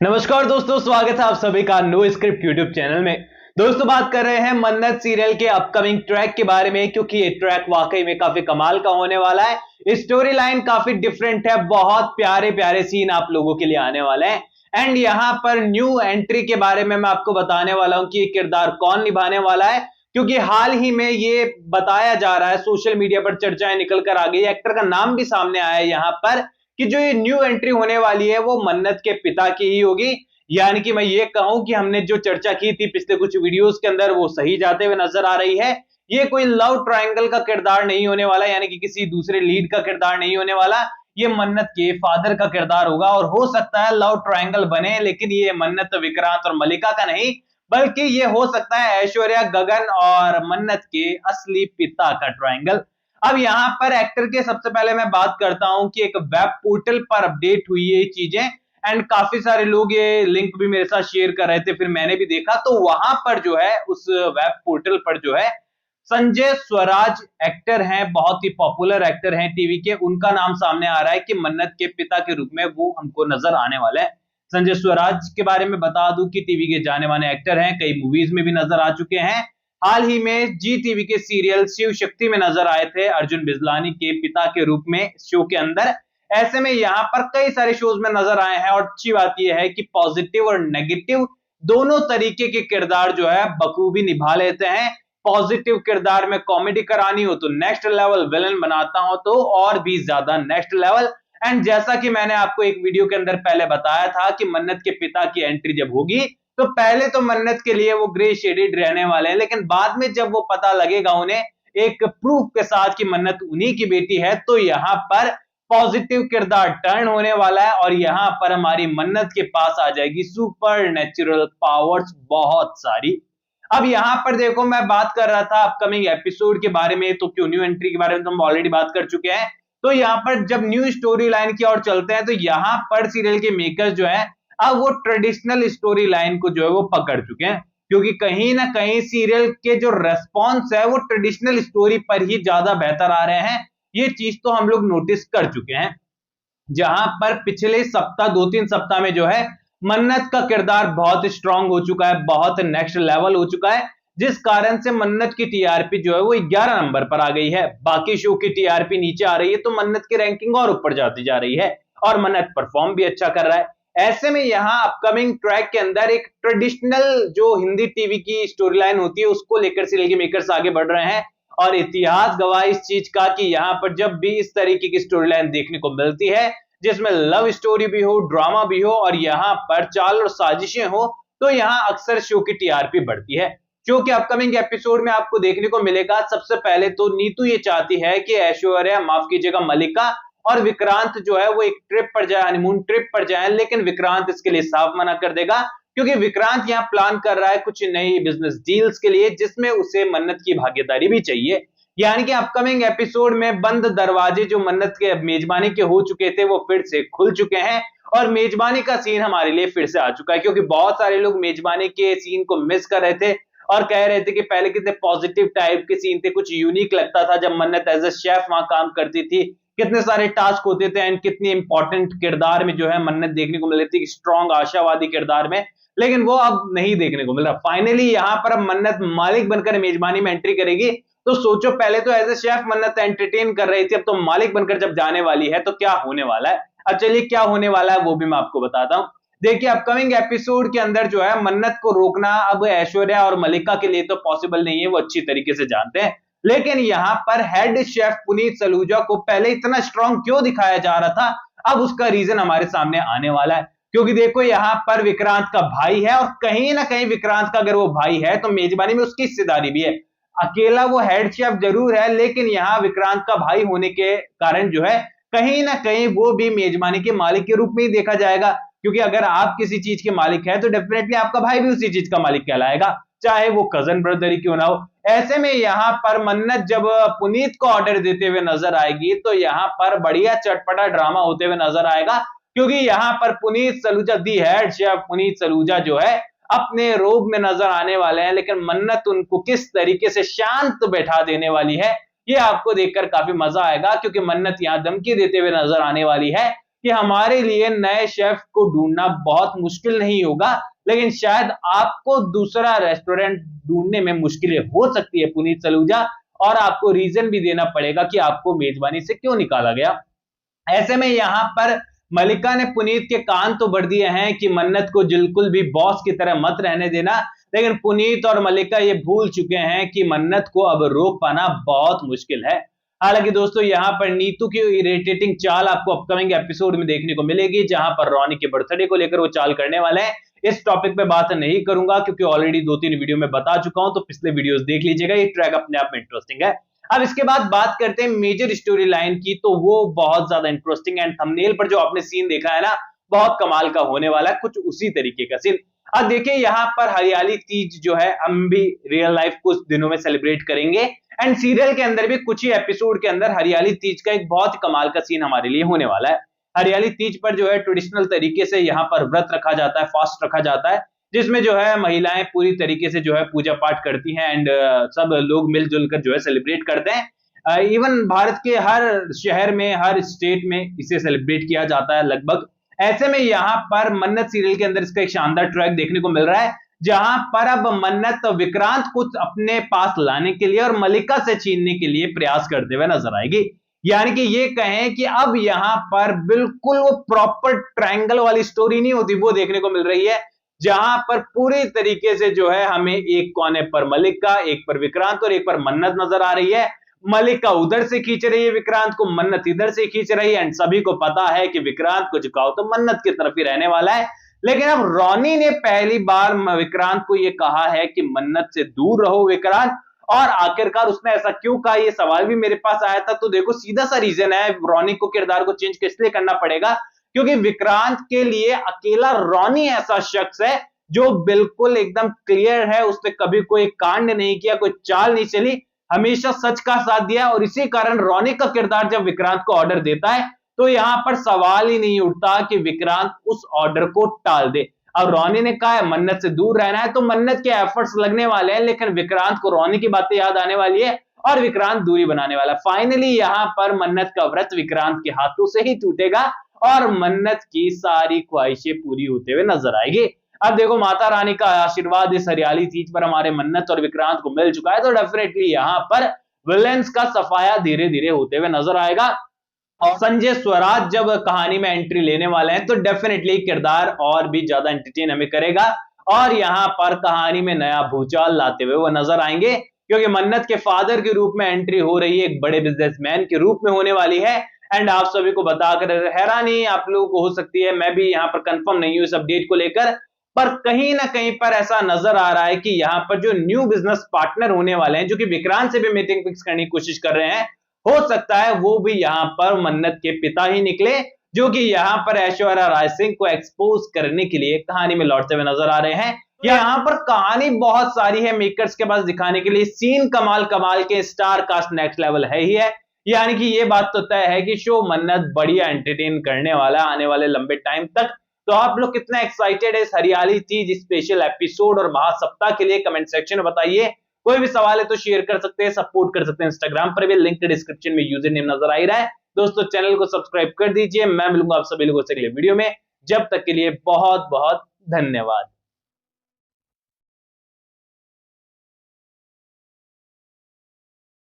नमस्कार दोस्तों, स्वागत है आप सभी का नो स्क्रिप्ट यूट्यूब चैनल में। दोस्तों, बात कर रहे हैं मन्नत सीरियल के अपकमिंग ट्रैक के बारे में, क्योंकि ये ट्रैक वाकई में काफी कमाल का होने वाला है। स्टोरी लाइन काफी डिफरेंट है, बहुत प्यारे प्यारे सीन आप लोगों के लिए आने वाले हैं। एंड यहाँ पर न्यू एंट्री के बारे में मैं आपको बताने वाला हूं कि ये किरदार कौन निभाने वाला है, क्योंकि हाल ही में ये बताया जा रहा है, सोशल मीडिया पर चर्चाएं निकल कर आ गई, एक्टर का नाम भी सामने आया है यहाँ पर कि जो ये न्यू एंट्री होने वाली है वो मन्नत के पिता की ही होगी। यानी कि मैं ये कहूं कि हमने जो चर्चा की थी पिछले कुछ वीडियोस के अंदर वो सही जाते हुए नजर आ रही है। ये कोई लव ट्रायंगल का किरदार नहीं होने वाला, यानी कि किसी दूसरे लीड का किरदार नहीं होने वाला। ये मन्नत के फादर का किरदार होगा और हो सकता है लव ट्रायंगल बने, लेकिन ये मन्नत विक्रांत और मलिका का नहीं, बल्कि ये हो सकता है ऐश्वर्या, गगन और मन्नत के असली पिता का ट्रायंगल। अब यहाँ पर एक्टर के सबसे पहले मैं बात करता हूं कि एक वेब पोर्टल पर अपडेट हुई है ये चीजें, एंड काफी सारे लोग ये लिंक भी मेरे साथ शेयर कर रहे थे, फिर मैंने भी देखा तो वहां पर जो है उस वेब पोर्टल पर जो है संजय स्वराज एक्टर हैं, बहुत ही पॉपुलर एक्टर हैं टीवी के, उनका नाम सामने आ रहा है कि मन्नत के पिता के रूप में वो हमको नजर आने वाले हैं। संजय स्वराज के बारे में बता दूं कि टीवी के जाने माने एक्टर हैं, कई मूवीज में भी नजर आ चुके हैं। हाल ही में जी टीवी के सीरियल शिव शक्ति में नजर आए थे अर्जुन बिजलानी के पिता के रूप में शो के अंदर। ऐसे में यहाँ पर कई सारे शोज में नजर आए हैं और अच्छी बात यह है कि पॉजिटिव और नेगेटिव दोनों तरीके के किरदार जो है बखूबी निभा लेते हैं। पॉजिटिव किरदार में कॉमेडी करानी हो तो नेक्स्ट लेवल, विलन बनाता हो तो और भी ज्यादा नेक्स्ट लेवल। एंड जैसा कि मैंने आपको एक वीडियो के अंदर पहले बताया था कि मन्नत के पिता की एंट्री जब होगी तो पहले तो मन्नत के लिए वो ग्रे शेडेड रहने वाले हैं, लेकिन बाद में जब वो पता लगेगा उन्हें एक प्रूफ के साथ कि मन्नत उन्हीं की बेटी है, तो यहाँ पर पॉजिटिव किरदार टर्न होने वाला है और यहाँ पर हमारी मन्नत के पास आ जाएगी सुपर नेचुरल पावर्स बहुत सारी। अब यहाँ पर देखो, मैं बात कर रहा था अपकमिंग एपिसोड के बारे में, तो क्यों न्यू एंट्री के बारे में तो हम ऑलरेडी बात कर चुके हैं। तो यहाँ पर जब न्यू स्टोरी लाइन की ओर चलते हैं तो यहाँ पर सीरियल के मेकर्स जो है अब वो ट्रेडिशनल स्टोरी लाइन को जो है वो पकड़ चुके हैं, क्योंकि कहीं ना कहीं सीरियल के जो रेस्पॉन्स है वो ट्रेडिशनल स्टोरी पर ही ज्यादा बेहतर आ रहे हैं। ये चीज तो हम लोग नोटिस कर चुके हैं। जहां पर पिछले सप्ताह, 2-3 सप्ताह में जो है मन्नत का किरदार बहुत स्ट्रांग हो चुका है, बहुत नेक्स्ट लेवल हो चुका है, जिस कारण से मन्नत की टीआरपी जो है वो 11 नंबर पर आ गई है। बाकी शो की टीआरपी नीचे आ रही है तो मन्नत की रैंकिंग और ऊपर जाती जा रही है और मन्नत परफॉर्म भी अच्छा कर रहा है। ऐसे में यहाँ अपकमिंग ट्रैक के अंदर एक ट्रेडिशनल जो हिंदी टीवी की स्टोरी लाइन होती है उसको लेकर सीरियल के मेकर्स आगे बढ़ रहे हैं और इतिहास गवाह इस चीज का कि यहाँ पर जब भी इस तरीके की स्टोरी लाइन देखने को मिलती है जिसमें लव स्टोरी भी हो, ड्रामा भी हो और यहाँ पर चाल और साजिशें हो, तो यहाँ अक्सर शो की टीआरपी बढ़ती है। शो के अपकमिंग एपिसोड में आपको देखने को मिलेगा, सबसे पहले तो नीतू ये चाहती है कि ऐश्वर्या, माफ कीजिएगा मलिका और विक्रांत जो है वो एक ट्रिप पर जाए, हनीमून ट्रिप पर जाए, लेकिन विक्रांत इसके लिए साफ मना कर देगा, क्योंकि विक्रांत यहाँ प्लान कर रहा है कुछ नई बिजनेस डील्स के लिए जिसमें उसे मन्नत की भागीदारी भी चाहिए। यानी कि अपकमिंग एपिसोड में बंद दरवाजे जो मन्नत के मेजबानी के हो चुके थे वो फिर से खुल चुके हैं और मेजबानी का सीन हमारे लिए फिर से आ चुका है, क्योंकि बहुत सारे लोग मेजबानी के सीन को मिस कर रहे थे और कह रहे थे कि पहले कितने पॉजिटिव टाइप के सीन थे, कुछ यूनिक लगता था जब मन्नत एज अ शेफ वहां काम करती थी, कितने सारे टास्क होते थे एंड कितनी इंपॉर्टेंट किरदार में जो है मन्नत देखने को मिल रही थी, स्ट्रॉन्ग आशावादी किरदार में, लेकिन वो अब नहीं देखने को मिल रहा। फाइनली यहाँ पर अब मन्नत मालिक बनकर मेजबानी में एंट्री करेगी, तो सोचो, पहले तो एज ए शेफ मन्नत एंटरटेन कर रही थी, अब तो मालिक बनकर जब जाने वाली है तो क्या होने वाला है। अब चलिए क्या होने वाला है वो भी मैं आपको बताता हूं। देखिए, अपकमिंग एपिसोड के अंदर जो है मन्नत को रोकना अब ऐश्वर्या और मलिका के लिए तो पॉसिबल नहीं है, वो अच्छी तरीके से जानते हैं, लेकिन यहाँ पर हेड शेफ पुनीत सलूजा को पहले इतना स्ट्रांग क्यों दिखाया जा रहा था, अब उसका रीजन हमारे सामने आने वाला है। क्योंकि देखो, यहाँ पर विक्रांत का भाई है और कहीं ना कहीं विक्रांत का अगर वो भाई है तो मेजबानी में उसकी हिस्सेदारी भी है। अकेला वो हेड शेफ जरूर है, लेकिन यहाँ विक्रांत का भाई होने के कारण जो है कहीं ना कहीं वो भी मेजबानी के मालिक के रूप में ही देखा जाएगा, क्योंकि अगर आप किसी चीज के मालिक है तो डेफिनेटली आपका भाई भी उसी चीज का मालिक कहलाएगा, चाहे वो कजन ब्रदर ही क्यों ना हो। ऐसे में यहाँ पर मन्नत जब पुनीत को ऑर्डर देते हुए नजर आएगी तो यहाँ पर बढ़िया चटपटा ड्रामा होते हुए नजर आएगा, क्योंकि यहाँ पर Puneet Saluja, the head chef Puneet Saluja जो है अपने रोब में नजर आने वाले हैं, लेकिन मन्नत उनको किस तरीके से शांत बैठा देने वाली है ये आपको देखकर काफी मजा आएगा, क्योंकि मन्नत यहाँ धमकी देते हुए नजर आने वाली है कि हमारे लिए नए शेफ को ढूंढना बहुत मुश्किल नहीं होगा, लेकिन शायद आपको दूसरा रेस्टोरेंट ढूंढने में मुश्किलें हो सकती है पुनीत सलूजा, और आपको रीजन भी देना पड़ेगा कि आपको मेजबानी से क्यों निकाला गया। ऐसे में यहां पर मल्लिका ने पुनीत के कान तो भर दिए हैं कि मन्नत को बिल्कुल भी बॉस की तरह मत रहने देना, लेकिन पुनीत और मल्लिका ये भूल चुके हैं कि मन्नत को अब रोक पाना बहुत मुश्किल है। हालांकि दोस्तों यहां पर नीतू की इरिटेटिंग चाल आपको अपकमिंग एपिसोड में देखने को मिलेगी, जहां पर रॉनी के बर्थडे को लेकर वो चाल करने वाले हैं। इस टॉपिक पे बात नहीं करूंगा क्योंकि ऑलरेडी 2-3 वीडियो में बता चुका हूं, तो पिछले वीडियोस देख लीजिएगा, ये ट्रैक अपने आप में इंटरेस्टिंग है। अब इसके बाद बात करते हैं मेजर स्टोरी लाइन की, तो वो बहुत ज्यादा इंटरेस्टिंग है। थंबनेल पर जो आपने सीन देखा है ना, बहुत कमाल का होने वाला है, कुछ उसी तरीके का सीन। अब देखिए यहाँ पर हरियाली तीज जो है हम भी रियल लाइफ कुछ दिनों में सेलिब्रेट करेंगे, एंड सीरियल के अंदर भी कुछ ही एपिसोड के अंदर हरियाली तीज का एक बहुत कमाल का सीन हमारे लिए होने वाला है। हरियाली तीज पर जो है ट्रेडिशनल तरीके से यहाँ पर व्रत रखा जाता है, फास्ट रखा जाता है, जिसमें जो है महिलाएं पूरी तरीके से जो है पूजा पाठ करती हैं, एंड सब लोग मिलजुल कर जो है सेलिब्रेट करते हैं। इवन भारत के हर शहर में, हर स्टेट में इसे सेलिब्रेट किया जाता है लगभग। ऐसे में यहाँ पर मन्नत सीरियल के अंदर इसका एक शानदार ट्रैक देखने को मिल रहा है, जहां पर अब मन्नत विक्रांत को अपने पास लाने के लिए और मल्लिका से छीनने के लिए प्रयास करते हुए नजर आएगी। यानी कि ये कहें कि अब यहां पर बिल्कुल वो प्रॉपर ट्रायंगल वाली स्टोरी नहीं होती, वो देखने को मिल रही है, जहां पर पूरी तरीके से जो है हमें एक कोने पर मल्लिका, एक पर विक्रांत और एक पर मन्नत नजर आ रही है। मल्लिका उधर से खींच रही है विक्रांत को, मन्नत इधर से खींच रही है, एंड सभी को पता है कि विक्रांत को झुकाओ तो मन्नत की तरफ ही रहने वाला है। लेकिन अब रॉनी ने पहली बार विक्रांत को यह कहा है कि मन्नत से दूर रहो विक्रांत, और आखिरकार उसने ऐसा क्यों कहा, यह सवाल भी मेरे पास आया था। तो देखो सीधा सा रीजन है, रॉनी को किरदार को चेंज किस लिए करना पड़ेगा, क्योंकि विक्रांत के लिए अकेला रॉनी ऐसा शख्स है जो बिल्कुल एकदम क्लियर है, उसने कभी कोई कांड नहीं किया, कोई चाल नहीं चली, हमेशा सच का साथ दिया, और इसी कारण रॉनी का किरदार जब विक्रांत को ऑर्डर देता है तो यहां पर सवाल ही नहीं उठता कि विक्रांत उस ऑर्डर को टाल दे। अब रॉनी ने कहा है मन्नत से दूर रहना है, तो मन्नत के एफर्ट्स लगने वाले हैं, लेकिन विक्रांत को रॉनी की बातें याद आने वाली है और विक्रांत दूरी बनाने वाला। फाइनली यहां पर मन्नत का व्रत विक्रांत के हाथों से ही टूटेगा और मन्नत की सारी ख्वाहिशें पूरी होते हुए नजर आएगी। अब देखो माता रानी का आशीर्वाद इस हरियाली तीज पर हमारे मन्नत और विक्रांत को मिल चुका है, तो डेफिनेटली यहां पर विलेंस का सफाया धीरे धीरे होते हुए नजर आएगा। और संजय स्वराज जब कहानी में एंट्री लेने वाले हैं तो डेफिनेटली किरदार और भी ज्यादा एंटरटेन हमें करेगा, और यहां पर कहानी में नया भूचाल लाते हुए वो नजर आएंगे, क्योंकि मन्नत के फादर के रूप में एंट्री हो रही है, एक बड़े बिजनेसमैन के रूप में होने वाली है। एंड आप सभी को बताकर हैरानी आप लोगों को हो सकती है, मैं भी यहां पर कंफर्म नहीं हूं इस अपडेट को लेकर, पर कहीं ना कहीं पर ऐसा नजर आ रहा है कि यहां पर जो न्यू बिजनेस पार्टनर होने वाले हैं, जो कि विक्रांत से भी मीटिंग फिक्स करने की कोशिश कर रहे हैं, हो सकता है वो भी यहां पर मन्नत के पिता ही निकले, जो कि यहां पर ऐश्वर्या राय सिंह को एक्सपोज करने के लिए कहानी में लौटते हुए नजर आ रहे हैं। यहां पर कहानी बहुत सारी है मेकर्स के पास दिखाने के लिए, सीन कमाल कमाल के, स्टार कास्ट नेक्स्ट लेवल है ही है। यानी कि ये बात तो तय है कि शो मन्नत बढ़िया एंटरटेन करने वाला है आने वाले लंबे टाइम तक। तो आप लोग कितना एक्साइटेड है इस हरियाली तीज स्पेशल एपिसोड और महासप्ताह के लिए, कमेंट सेक्शन में बताइए। कोई भी सवाल है तो शेयर कर सकते हैं, सपोर्ट कर सकते हैं, इंस्टाग्राम पर भी लिंक डिस्क्रिप्शन में यूजर नेम नजर आ ही रहा है। दोस्तों चैनल को सब्सक्राइब कर दीजिए, मैं मिलूंगा आप सभी लोगों से अगले वीडियो में, जब तक के लिए बहुत बहुत धन्यवाद।